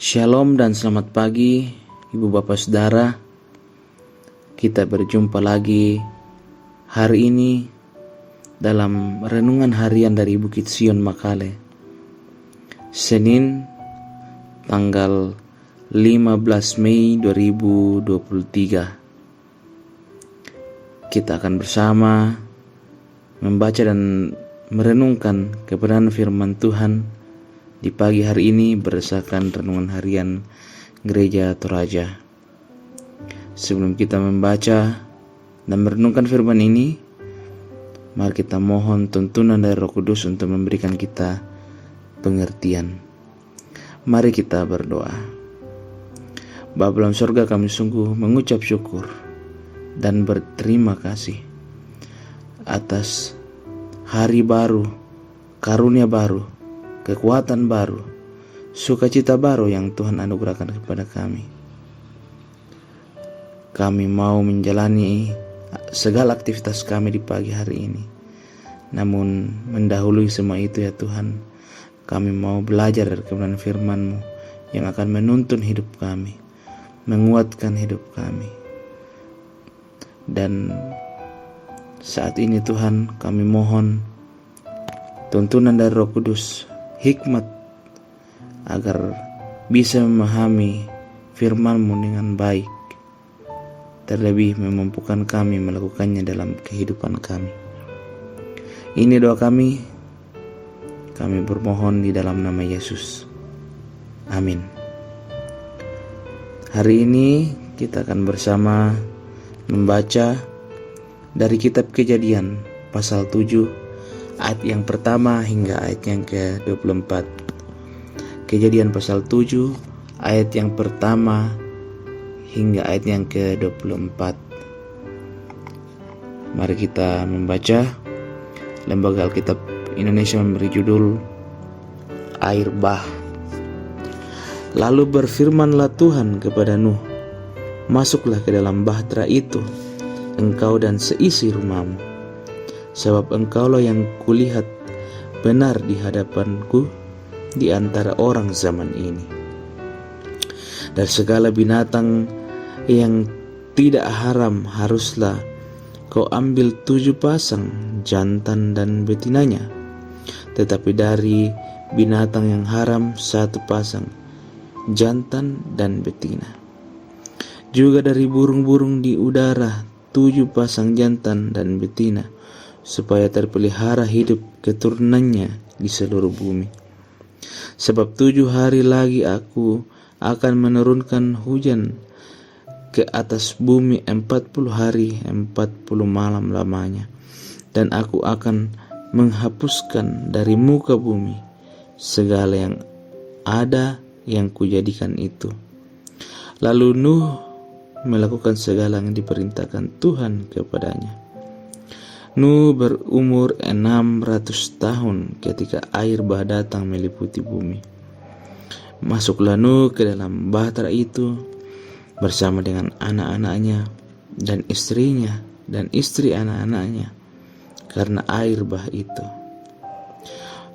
Shalom dan selamat pagi Ibu Bapak Saudara. Kita berjumpa lagi hari ini dalam renungan harian dari Bukit Sion Makale, Senin tanggal 15 Mei 2023. Kita akan bersama membaca dan merenungkan kebenaran firman Tuhan di pagi hari ini berdasarkan renungan harian Gereja Toraja. Sebelum kita membaca dan merenungkan firman ini, mari kita mohon tuntunan dari Roh Kudus untuk memberikan kita pengertian. Mari kita berdoa. Bapa dalam surga, kami sungguh mengucap syukur dan berterima kasih atas hari baru, karunia baru, kekuatan baru, sukacita baru yang Tuhan anugerahkan kepada kami. Kami mau menjalani segala aktivitas kami di pagi hari ini. Namun mendahului semua itu ya Tuhan, kami mau belajar dari kebenaran firman-Mu yang akan menuntun hidup kami, menguatkan hidup kami. Dan saat ini Tuhan, kami mohon tuntunan dari Roh Kudus, hikmat agar bisa memahami firman-Mu dengan baik, terlebih memampukan kami melakukannya dalam kehidupan kami. Ini doa kami bermohon di dalam nama Yesus. Amin. Hari ini kita akan bersama membaca dari kitab Kejadian pasal 7 ayat yang pertama hingga ayat yang ke-24. Kejadian pasal 7 ayat yang pertama hingga ayat yang ke-24. Mari kita membaca. Lembaga Alkitab Indonesia memberi judul Air Bah. Lalu berfirmanlah Tuhan kepada Nuh, masuklah ke dalam bahtera itu, engkau dan seisi rumahmu, sebab engkaulah yang kulihat benar di hadapanku di antara orang zaman ini. Dan segala binatang yang tidak haram haruslah kau ambil 7 pasang jantan dan betinanya, tetapi dari binatang yang haram 1 pasang jantan dan betina. Juga dari burung-burung di udara 7 pasang jantan dan betina, supaya terpelihara hidup keturunannya di seluruh bumi. Sebab 7 hari lagi aku akan menurunkan hujan ke atas bumi 40 hari 40 malam lamanya, dan aku akan menghapuskan dari muka bumi segala yang ada yang kujadikan itu. Lalu Nuh melakukan segala yang diperintahkan Tuhan kepadanya. Nuh berumur 600 tahun ketika air bah datang meliputi bumi. Masuklah Nuh ke dalam bahtera itu bersama dengan anak-anaknya dan istrinya dan istri anak-anaknya, karena air bah itu.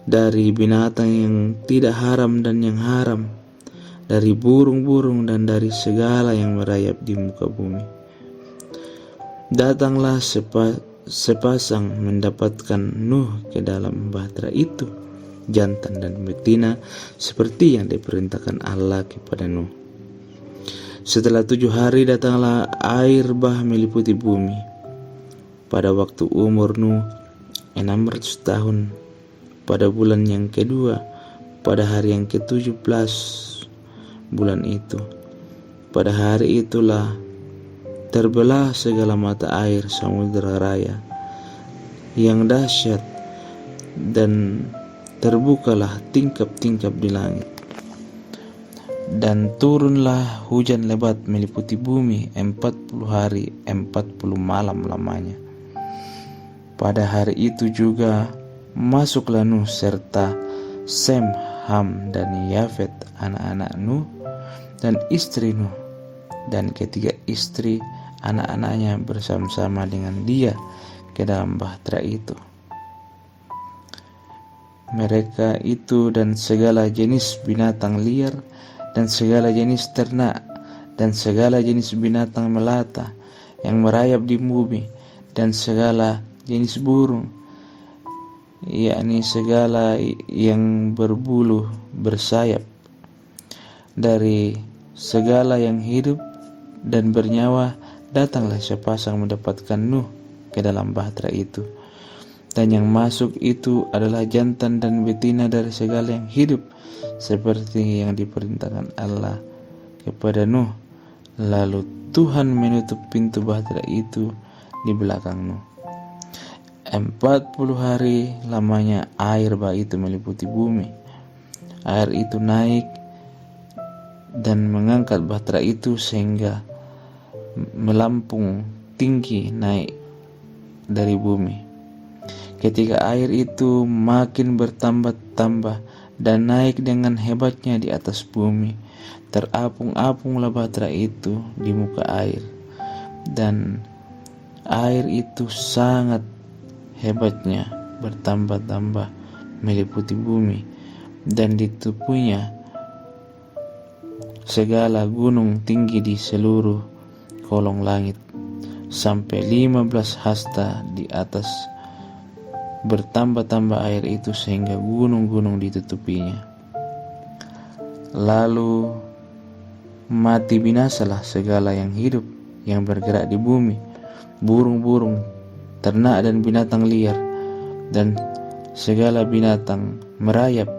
Dari binatang yang tidak haram dan yang haram, dari burung-burung dan dari segala yang merayap di muka bumi. Datanglah sepasang mendapatkan Nuh ke dalam bahtera itu, jantan dan betina, seperti yang diperintahkan Allah kepada Nuh. Setelah 7 hari datanglah air bah meliputi bumi. Pada waktu umur Nuh 600 tahun, pada bulan yang kedua, pada hari yang ke-17 bulan itu, pada hari itulah terbelah segala mata air samudera raya yang dahsyat, dan terbukalah tingkap-tingkap di langit, dan turunlah hujan lebat meliputi bumi 40 hari 40 malam lamanya. Pada hari itu juga masuklah Nuh serta Sem, Ham dan Yafet, anak-anak Nuh dan istri Nuh, dan ketiga istri anak-anaknya bersama-sama dengan dia ke dalam bahtera itu. Mereka itu dan segala jenis binatang liar dan segala jenis ternak, dan segala jenis binatang melata yang merayap di bumi, dan segala jenis burung, yakni segala yang berbulu bersayap, dari segala yang hidup dan bernyawa. Datanglah sepasang mendapatkan Nuh ke dalam bahtera itu. Dan yang masuk itu adalah jantan dan betina dari segala yang hidup, seperti yang diperintahkan Allah kepada Nuh. Lalu Tuhan menutup pintu bahtera itu di belakang Nuh. 40 hari lamanya air bah itu meliputi bumi. Air itu naik dan mengangkat bahtera itu sehingga melampung tinggi naik dari bumi. Ketika air itu makin bertambah-tambah dan naik dengan hebatnya di atas bumi, terapung-apunglah bahtera itu di muka air. Dan air itu sangat hebatnya bertambah-tambah meliputi bumi, dan ditupuinya segala gunung tinggi di seluruh kolong langit, sampai 15 hasta di atas. Bertambah-tambah air itu sehingga gunung-gunung ditutupinya. Lalu mati binasalah segala yang hidup yang bergerak di bumi, burung-burung, ternak dan binatang liar, dan segala binatang merayap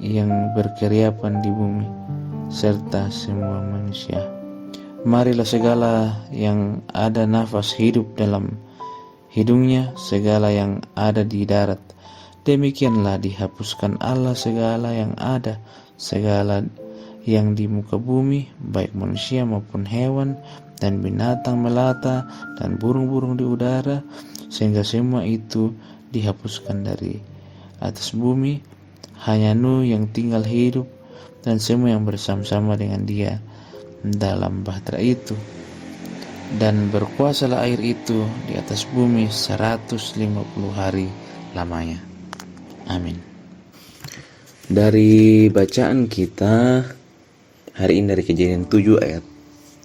yang berkeriapan di bumi, serta semua manusia. Marilah segala yang ada nafas hidup dalam hidungnya, segala yang ada di darat, demikianlah dihapuskan Allah segala yang ada, segala yang di muka bumi, baik manusia maupun hewan, dan binatang melata, dan burung-burung di udara, sehingga semua itu dihapuskan dari atas bumi. Hanya Nuh yang tinggal hidup, dan semua yang bersama-sama dengan dia dalam bahtera itu. Dan berkuasalah air itu di atas bumi 150 hari lamanya. Amin. Dari bacaan kita hari ini dari Kejadian 7 ayat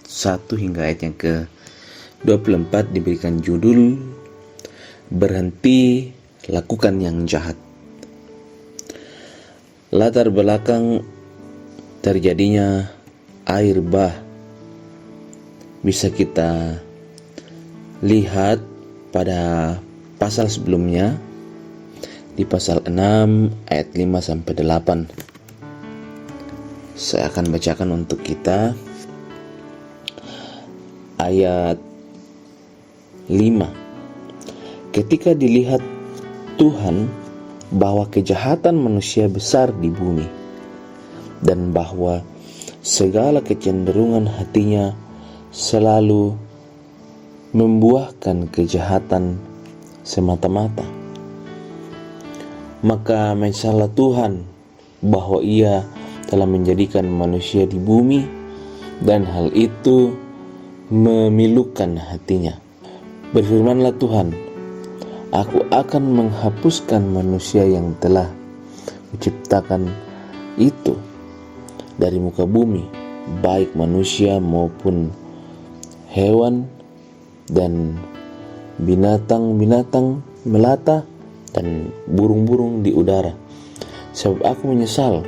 1 hingga ayat yang ke-24 diberikan judul Berhenti Lakukan yang Jahat. Latar belakang terjadinya air bah bisa kita lihat pada pasal sebelumnya, di pasal 6 ayat 5 sampai 8. Saya akan bacakan untuk kita ayat 5. Ketika dilihat Tuhan bahwa kejahatan manusia besar di bumi, dan bahwa segala kecenderungan hatinya selalu membuahkan kejahatan semata-mata, maka menyesallah Tuhan bahwa Ia telah menjadikan manusia di bumi, dan hal itu memilukan hatinya. Berfirmanlah Tuhan, Aku akan menghapuskan manusia yang telah menciptakan itu dari muka bumi, baik manusia maupun hewan dan binatang-binatang melata dan burung-burung di udara, sebab aku menyesal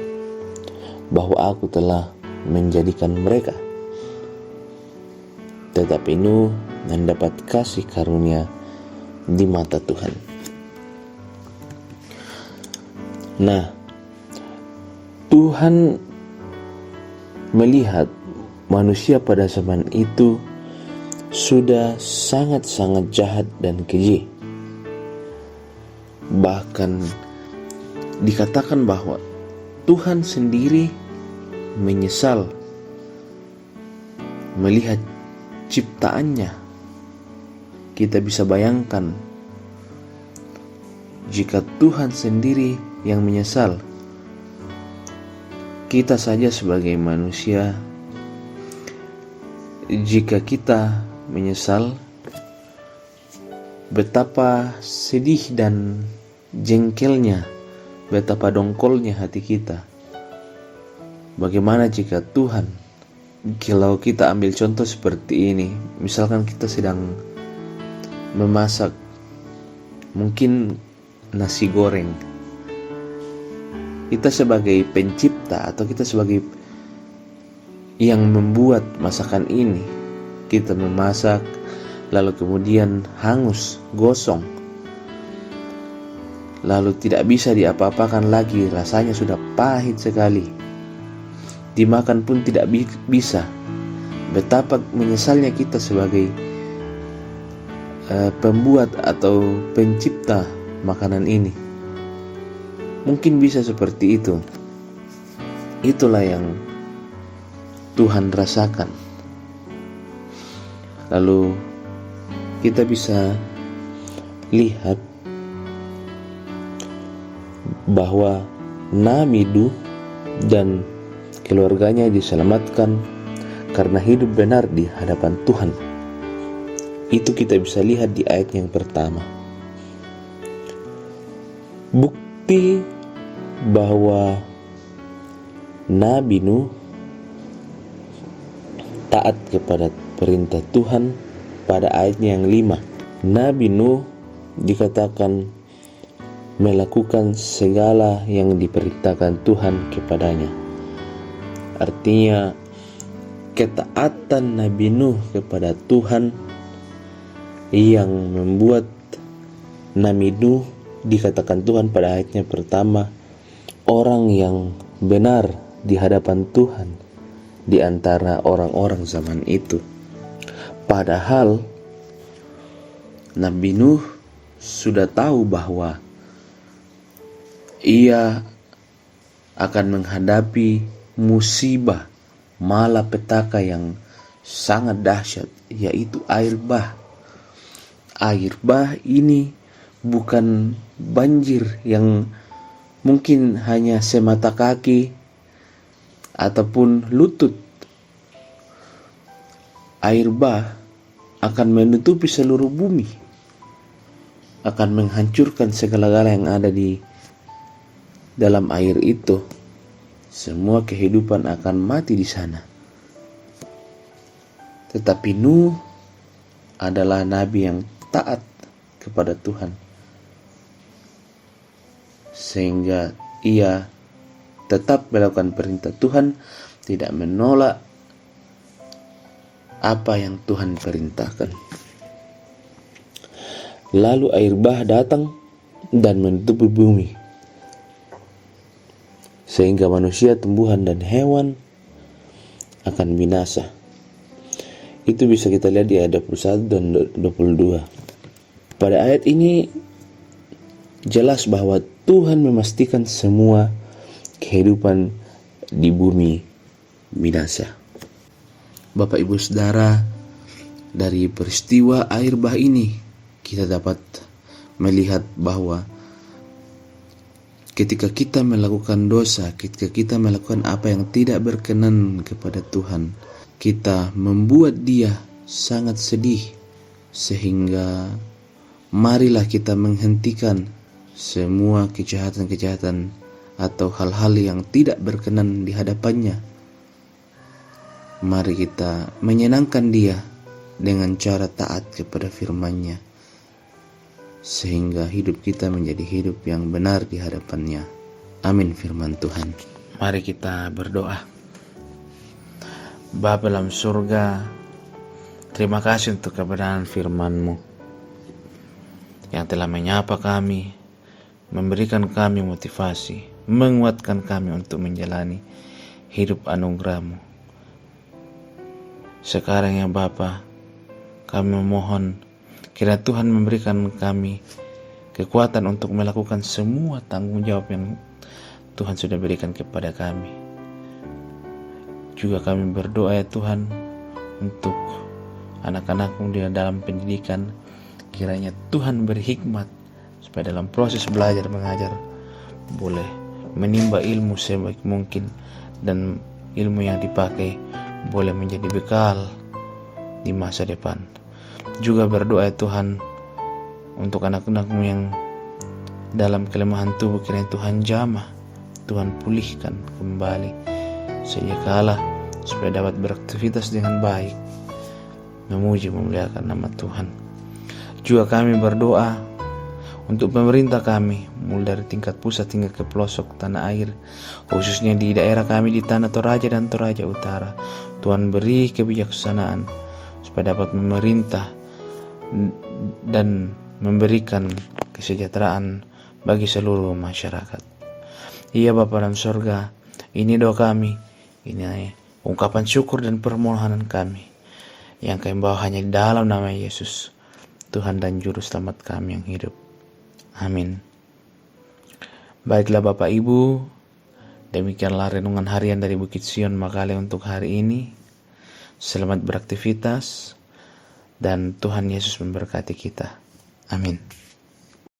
bahwa aku telah menjadikan mereka. Tetapi Nuh mendapat kasih karunia di mata Tuhan. Nah, Tuhan melihat manusia pada zaman itu sudah sangat-sangat jahat dan keji. Bahkan dikatakan bahwa Tuhan sendiri menyesal melihat ciptaannya. Kita bisa bayangkan jika Tuhan sendiri yang menyesal, kita saja sebagai manusia, jika kita menyesal, betapa sedih dan jengkelnya, betapa dongkolnya hati kita. bagaimana jika Tuhan, kalau kita ambil contoh seperti ini, misalkan kita sedang memasak mungkin nasi goreng, kita sebagai pencipta atau kita sebagai yang membuat masakan ini, kita memasak lalu kemudian hangus, gosong, lalu tidak bisa diapa-apakan lagi, rasanya sudah pahit sekali, dimakan pun tidak bisa. Betapa menyesalnya kita sebagai pembuat atau pencipta makanan ini. Mungkin bisa seperti itu. Itulah yang Tuhan rasakan. Lalu kita bisa lihat bahwa Nabi Nuh dan keluarganya diselamatkan karena hidup benar di hadapan Tuhan. Itu kita bisa lihat di ayat yang pertama. Bukti bahwa Nabi Nuh taat kepada perintah Tuhan pada ayatnya yang 5. Nabi Nuh dikatakan melakukan segala yang diperintahkan Tuhan kepadanya. Artinya ketaatan Nabi Nuh kepada Tuhan yang membuat Nabi Nuh dikatakan Tuhan pada ayatnya pertama orang yang benar di hadapan Tuhan di antara orang-orang zaman itu. Padahal Nabi Nuh sudah tahu bahwa ia akan menghadapi musibah malapetaka yang sangat dahsyat, yaitu air bah. Air bah ini bukan banjir yang mungkin hanya semata kaki ataupun lutut. Air bah akan menutupi seluruh bumi, akan menghancurkan segala-gala yang ada di dalam air itu. Semua kehidupan akan mati di sana. Tetapi Nuh adalah nabi yang taat kepada Tuhan, sehingga ia tetap melakukan perintah Tuhan, tidak menolak apa yang Tuhan perintahkan. Lalu air bah datang dan menutupi bumi, sehingga manusia, tumbuhan, dan hewan akan binasa. Itu bisa kita lihat di ayat 21 dan 22. Pada ayat ini jelas bahwa Tuhan memastikan semua kehidupan di bumi binasa. Bapak Ibu Saudara, dari peristiwa air bah ini kita dapat melihat bahwa ketika kita melakukan dosa, ketika kita melakukan apa yang tidak berkenan kepada Tuhan, kita membuat Dia sangat sedih, sehingga marilah kita menghentikan semua kejahatan-kejahatan atau hal-hal yang tidak berkenan di hadapannya. Mari kita menyenangkan Dia dengan cara taat kepada firman-Nya, sehingga hidup kita menjadi hidup yang benar di hadapan-Nya. Amin firman Tuhan. Mari kita berdoa. Bapa dalam surga, terima kasih untuk kebenaran firman-Mu yang telah menyapa kami, memberikan kami motivasi, menguatkan kami untuk menjalani hidup anugerah-Mu. Sekarang ya Bapa, kami memohon kiranya Tuhan memberikan kami kekuatan untuk melakukan semua tanggung jawab yang Tuhan sudah berikan kepada kami. Juga kami berdoa ya Tuhan untuk anak-anak-Mu di dalam pendidikan. Kiranya Tuhan beri hikmat supaya dalam proses belajar mengajar boleh menimba ilmu sebaik mungkin, dan ilmu yang dipakai boleh menjadi bekal di masa depan. Juga berdoa ya Tuhan untuk anak-anak-Mu yang dalam kelemahan tubuh, kiranya Tuhan jamah, Tuhan pulihkan kembali sedia kala supaya dapat beraktivitas dengan baik, memuji memuliakan nama Tuhan. Juga kami berdoa untuk pemerintah kami, mulai dari tingkat pusat hingga ke pelosok tanah air, khususnya di daerah kami di Tanah Toraja dan Toraja Utara. Tuhan beri kebijaksanaan supaya dapat memerintah dan memberikan kesejahteraan bagi seluruh masyarakat. Iya Bapa dalam sorga, ini doa kami, ini ungkapan syukur dan permohonan kami yang kami bawa hanya di dalam nama Yesus, Tuhan dan Juru Selamat kami yang hidup. Amin. Baiklah Bapak Ibu, demikianlah renungan harian dari Bukit Sion Makale untuk hari ini. Selamat beraktivitas dan Tuhan Yesus memberkati kita. Amin.